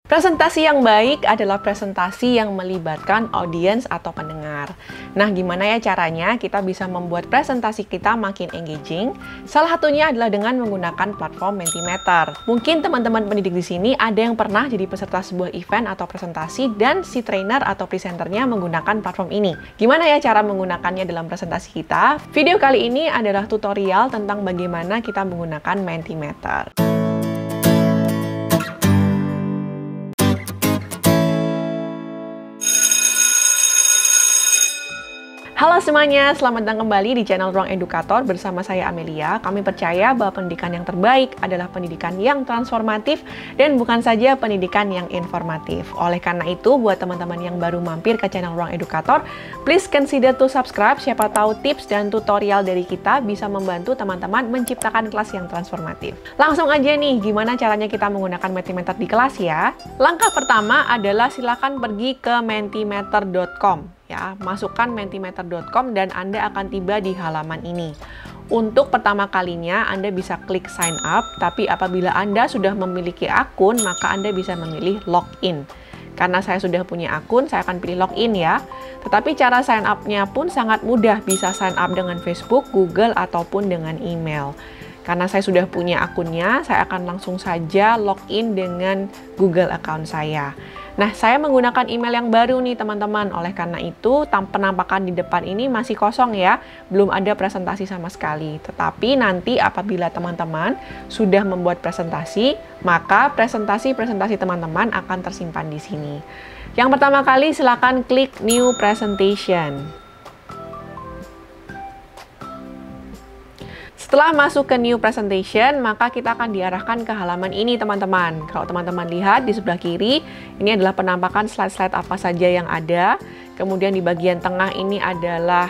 Presentasi yang baik adalah presentasi yang melibatkan audiens atau pendengar. Nah, gimana ya caranya kita bisa membuat presentasi kita makin engaging? Salah satunya adalah dengan menggunakan platform Mentimeter. Mungkin teman-teman pendidik di sini ada yang pernah jadi peserta sebuah event atau presentasi dan si trainer atau presenternya menggunakan platform ini. Gimana ya cara menggunakannya dalam presentasi kita? Video kali ini adalah tutorial tentang bagaimana kita menggunakan Mentimeter. Halo semuanya, selamat datang kembali di channel Ruang Edukator bersama saya Amelia. Kami percaya bahwa pendidikan yang terbaik adalah pendidikan yang transformatif dan bukan saja pendidikan yang informatif. Oleh karena itu, buat teman-teman yang baru mampir ke channel Ruang Edukator, please consider to subscribe. Siapa tahu tips dan tutorial dari kita bisa membantu teman-teman menciptakan kelas yang transformatif. Langsung aja nih, gimana caranya kita menggunakan Mentimeter di kelas ya? Langkah pertama adalah silakan pergi ke mentimeter.com. Ya, masukkan mentimeter.com dan Anda akan tiba di halaman ini. Untuk pertama kalinya Anda bisa klik sign up, tapi apabila Anda sudah memiliki akun, maka Anda bisa memilih login. Karena saya sudah punya akun, saya akan pilih login ya. Tetapi cara sign up-nya pun sangat mudah, bisa sign up dengan Facebook, Google, ataupun dengan email. Karena saya sudah punya akunnya, saya akan langsung saja login dengan Google account saya. Nah, saya menggunakan email yang baru nih teman-teman. Oleh karena itu, penampakan di depan ini masih kosong ya. Belum ada presentasi sama sekali. Tetapi nanti apabila teman-teman sudah membuat presentasi, maka presentasi-presentasi teman-teman akan tersimpan di sini. Yang pertama kali silakan klik New Presentation. Setelah masuk ke New Presentation, maka kita akan diarahkan ke halaman ini, teman-teman. Kalau teman-teman lihat di sebelah kiri, ini adalah penampakan slide-slide apa saja yang ada. Kemudian di bagian tengah ini adalah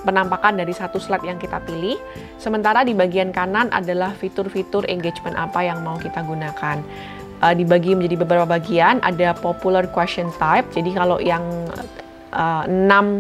penampakan dari satu slide yang kita pilih. Sementara di bagian kanan adalah fitur-fitur engagement apa yang mau kita gunakan. Dibagi menjadi beberapa bagian, ada popular question type. Jadi kalau yang 6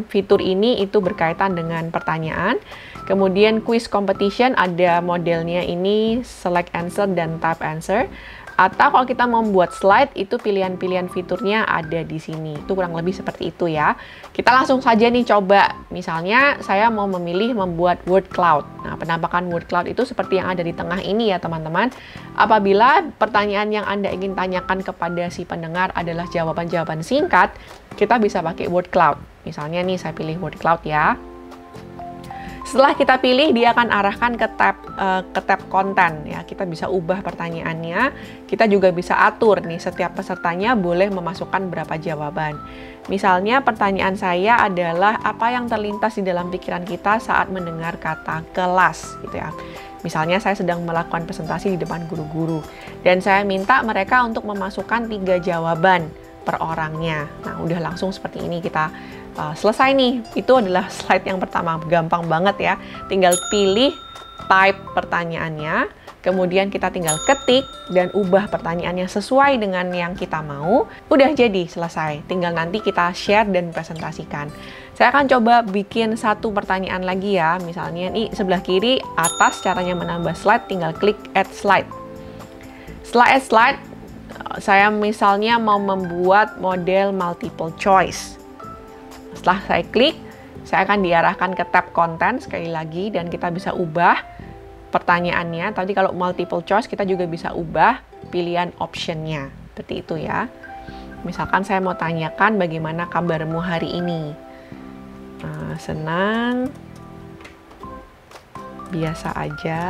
fitur ini itu berkaitan dengan pertanyaan. Kemudian quiz competition ada modelnya ini select answer dan type answer. Atau kalau kita membuat slide itu pilihan-pilihan fiturnya ada di sini. Itu kurang lebih seperti itu ya. Kita langsung saja nih coba. Misalnya saya mau memilih membuat word cloud. Nah, penampakan word cloud itu seperti yang ada di tengah ini ya teman-teman. Apabila pertanyaan yang Anda ingin tanyakan kepada si pendengar adalah jawaban-jawaban singkat, kita bisa pakai word cloud. Misalnya nih saya pilih word cloud ya. Setelah kita pilih, dia akan arahkan ke tab konten ya. Kita bisa ubah pertanyaannya. Kita juga bisa atur nih setiap pesertanya boleh memasukkan berapa jawaban. Misalnya pertanyaan saya adalah apa yang terlintas di dalam pikiran kita saat mendengar kata kelas gitu ya. Misalnya saya sedang melakukan presentasi di depan guru-guru dan saya minta mereka untuk memasukkan 3 jawaban per orangnya. Nah, udah langsung seperti ini kita selesai nih. Itu adalah slide yang pertama, gampang banget ya. Tinggal pilih type pertanyaannya, kemudian kita tinggal ketik dan ubah pertanyaannya sesuai dengan yang kita mau. Udah jadi, selesai. Tinggal nanti kita share dan presentasikan. Saya akan coba bikin satu pertanyaan lagi ya. Misalnya nih sebelah kiri atas caranya menambah slide, tinggal klik add slide. Setelah add slide, saya misalnya mau membuat model multiple choice. Setelah saya klik, saya akan diarahkan ke tab konten sekali lagi dan kita bisa ubah pertanyaannya. Tadi kalau multiple choice kita juga bisa ubah pilihan optionnya. Seperti itu ya. Misalkan saya mau tanyakan bagaimana kabarmu hari ini. Senang, biasa aja,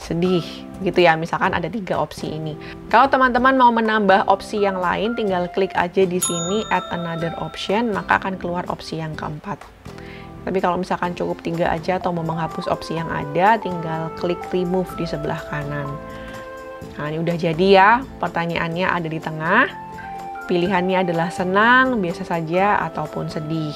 sedih gitu ya, misalkan ada 3 opsi ini. Kalau teman-teman mau menambah opsi yang lain, tinggal klik aja di sini add another option, maka akan keluar opsi yang keempat. Tapi kalau misalkan cukup 3 aja atau mau menghapus opsi yang ada, tinggal klik remove di sebelah kanan. Nah, ini udah jadi ya, pertanyaannya ada di tengah. Pilihannya adalah senang, biasa saja, ataupun sedih.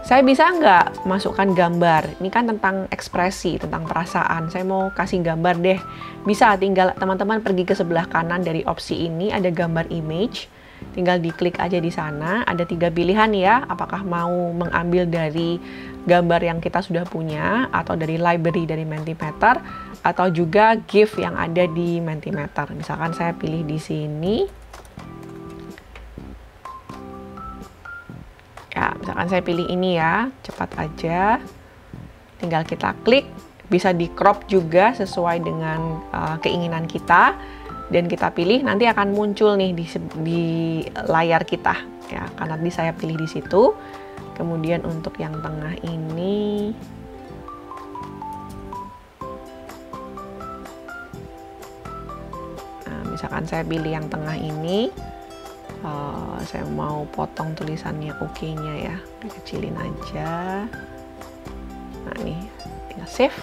Saya bisa nggak masukkan gambar? Ini kan tentang ekspresi, tentang perasaan. Saya mau kasih gambar deh. Bisa, tinggal teman-teman pergi ke sebelah kanan dari opsi ini, ada gambar image. Tinggal diklik aja di sana. Ada 3 pilihan ya, apakah mau mengambil dari gambar yang kita sudah punya, atau dari library dari Mentimeter, atau juga GIF yang ada di Mentimeter. Misalkan saya pilih di sini. Ya, misalkan saya pilih ini ya, cepat aja. Tinggal kita klik, bisa di crop juga sesuai dengan keinginan kita. Dan kita pilih, nanti akan muncul nih di layar kita. Ya, karena tadi saya pilih di situ. Kemudian untuk yang tengah ini, nah, misalkan saya pilih yang tengah ini, saya mau potong tulisannya OK-nya ya, kecilin aja. Nah nih, tinggal save.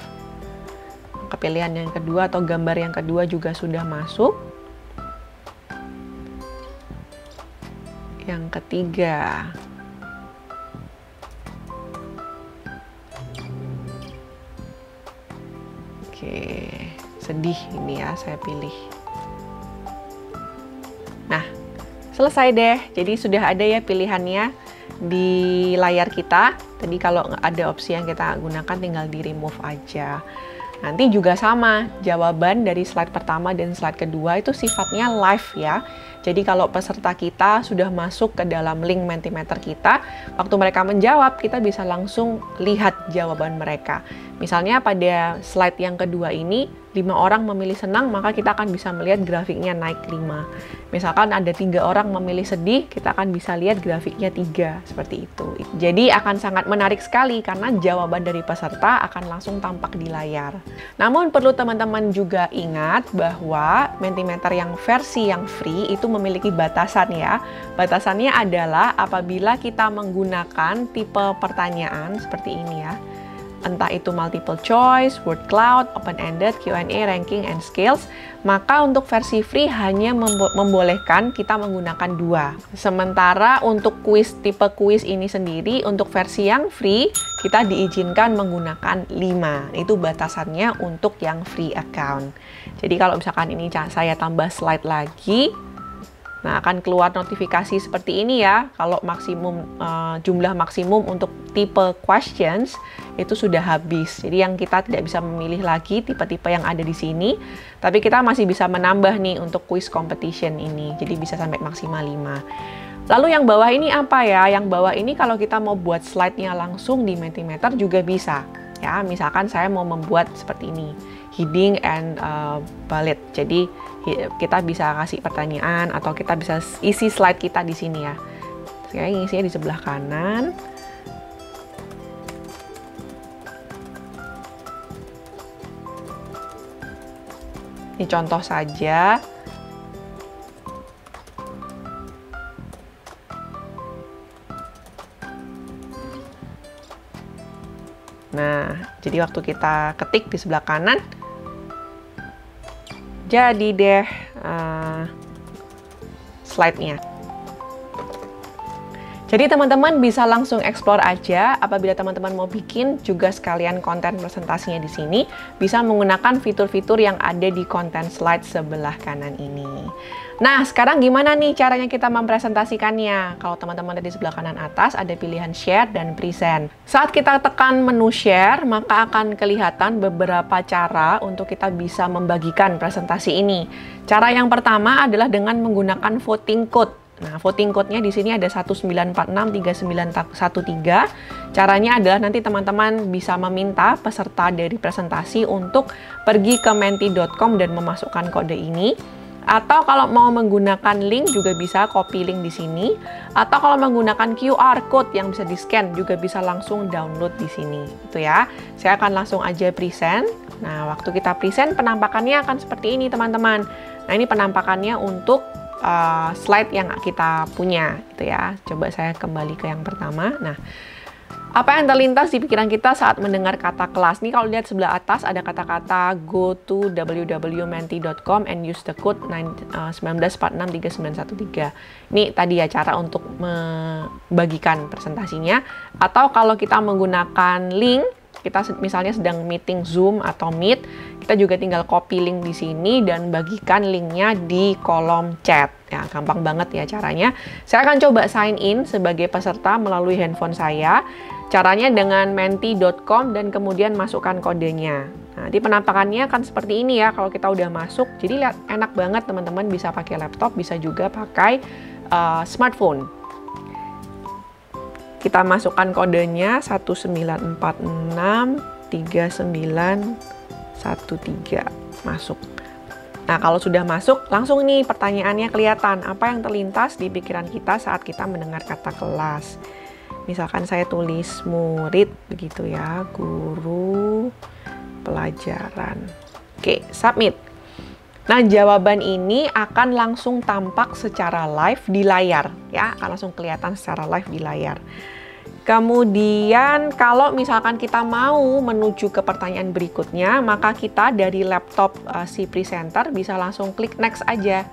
Pilihan yang kedua atau gambar yang kedua juga sudah masuk. Yang ketiga, oke, sedih ini ya, saya pilih. Nah, selesai deh. Jadi sudah ada ya pilihannya di layar kita. Tadi kalau ada opsi yang kita gunakan tinggal di remove aja. Nanti juga sama, jawaban dari slide pertama dan slide kedua itu sifatnya live ya. Jadi kalau peserta kita sudah masuk ke dalam link Mentimeter kita, waktu mereka menjawab, kita bisa langsung lihat jawaban mereka. Misalnya pada slide yang kedua ini, 5 orang memilih senang, maka kita akan bisa melihat grafiknya naik 5. Misalkan ada 3 orang memilih sedih, kita akan bisa lihat grafiknya 3, seperti itu. Jadi akan sangat menarik sekali karena jawaban dari peserta akan langsung tampak di layar. Namun perlu teman-teman juga ingat bahwa Mentimeter yang versi yang free itu memiliki batasan ya. Batasannya adalah apabila kita menggunakan tipe pertanyaan seperti ini ya. Entah itu multiple choice, word cloud, open-ended, Q&A, ranking, and scales, maka untuk versi free hanya membolehkan kita menggunakan 2. Sementara untuk quiz, tipe quiz ini sendiri, untuk versi yang free, kita diizinkan menggunakan 5. Itu batasannya untuk yang free account. Jadi kalau misalkan ini saya tambah slide lagi, nah, akan keluar notifikasi seperti ini ya, kalau maksimum jumlah maksimum untuk tipe questions itu sudah habis. Jadi yang kita tidak bisa memilih lagi tipe-tipe yang ada di sini, tapi kita masih bisa menambah nih untuk quiz competition ini. Jadi bisa sampai maksimal 5. Lalu yang bawah ini apa ya? Yang bawah ini kalau kita mau buat slide-nya langsung di Mentimeter juga bisa. Ya, misalkan saya mau membuat seperti ini, heading and bullet. Jadi kita bisa kasih pertanyaan atau kita bisa isi slide kita di sini ya. Saya ngisinya di sebelah kanan. Ini contoh saja. Nah, jadi waktu kita ketik di sebelah kanan, jadi deh slide-nya. Jadi teman-teman bisa langsung explore aja. Apabila teman-teman mau bikin juga sekalian konten presentasinya di sini, bisa menggunakan fitur-fitur yang ada di konten slide sebelah kanan ini. Nah, sekarang gimana nih caranya kita mempresentasikannya? Kalau teman-teman ada di sebelah kanan atas, ada pilihan share dan present. Saat kita tekan menu share, maka akan kelihatan beberapa cara untuk kita bisa membagikan presentasi ini. Cara yang pertama adalah dengan menggunakan voting code. Nah, voting code-nya di sini ada 19463913. Caranya adalah nanti teman-teman bisa meminta peserta dari presentasi untuk pergi ke menti.com dan memasukkan kode ini. Atau kalau mau menggunakan link juga bisa copy link di sini. Atau kalau menggunakan QR code yang bisa di-scan juga bisa langsung download di sini. Itu ya. Saya akan langsung aja present. Nah, waktu kita present penampakannya akan seperti ini, teman-teman. Nah, ini penampakannya untuk slide yang kita punya, gitu ya. Coba saya kembali ke yang pertama. Nah, apa yang terlintas di pikiran kita saat mendengar kata kelas? Nih kalau lihat sebelah atas ada kata-kata go to www.menti.com and use the code 19463913. Ini tadi ya cara untuk membagikan presentasinya. Atau kalau kita menggunakan link, kita misalnya sedang meeting Zoom atau Meet, kita juga tinggal copy link di sini dan bagikan linknya di kolom chat. Ya, gampang banget ya caranya. Saya akan coba sign in sebagai peserta melalui handphone saya. Caranya dengan menti.com dan kemudian masukkan kodenya. Nah, di penampakannya kan seperti ini ya kalau kita udah masuk. Jadi lihat, enak banget teman-teman, bisa pakai laptop, bisa juga pakai smartphone. Kita masukkan kodenya 19463913. Masuk. Nah, kalau sudah masuk, langsung nih pertanyaannya kelihatan. Apa yang terlintas di pikiran kita saat kita mendengar kata kelas? Misalkan saya tulis murid, begitu ya, guru, pelajaran. Oke, submit. Nah, jawaban ini akan langsung tampak secara live di layar, ya, akan langsung kelihatan secara live di layar. Kemudian kalau misalkan kita mau menuju ke pertanyaan berikutnya, maka kita dari laptop si presenter bisa langsung klik next aja.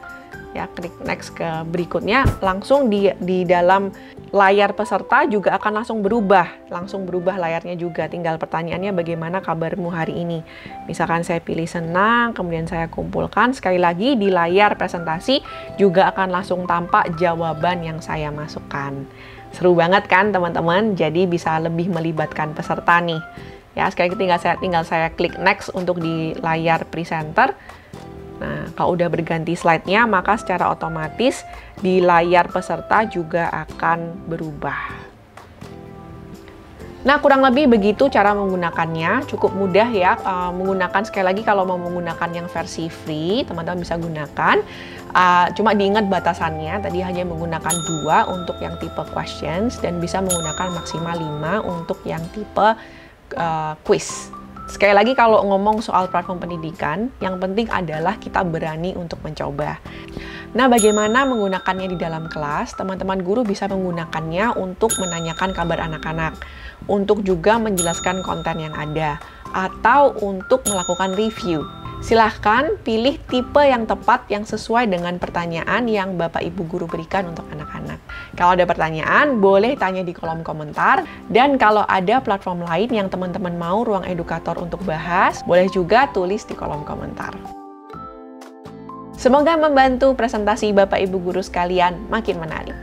Ya, klik next ke berikutnya, langsung di dalam layar peserta juga akan langsung berubah layarnya juga. Tinggal pertanyaannya bagaimana kabarmu hari ini. Misalkan saya pilih senang, kemudian saya kumpulkan, sekali lagi di layar presentasi juga akan langsung tampak jawaban yang saya masukkan. Seru banget kan teman-teman, jadi bisa lebih melibatkan peserta nih. Ya, sekali lagi tinggal saya klik next untuk di layar presenter. Nah, kalau udah berganti slide-nya, maka secara otomatis di layar peserta juga akan berubah. Nah, kurang lebih begitu cara menggunakannya. Cukup mudah ya, menggunakan sekali lagi kalau mau menggunakan yang versi free, teman-teman bisa gunakan. Cuma diingat batasannya, tadi hanya menggunakan 2 untuk yang tipe questions dan bisa menggunakan maksimal 5 untuk yang tipe quiz. Sekali lagi kalau ngomong soal platform pendidikan, yang penting adalah kita berani untuk mencoba. Nah, bagaimana menggunakannya di dalam kelas? Teman-teman guru bisa menggunakannya untuk menanyakan kabar anak-anak, untuk juga menjelaskan konten yang ada, atau untuk melakukan review. Silahkan pilih tipe yang tepat yang sesuai dengan pertanyaan yang Bapak Ibu Guru berikan untuk anak-anak. Kalau ada pertanyaan, boleh tanya di kolom komentar. Dan kalau ada platform lain yang teman-teman mau Ruang Edukator untuk bahas, boleh juga tulis di kolom komentar. Semoga membantu presentasi Bapak Ibu Guru sekalian makin menarik.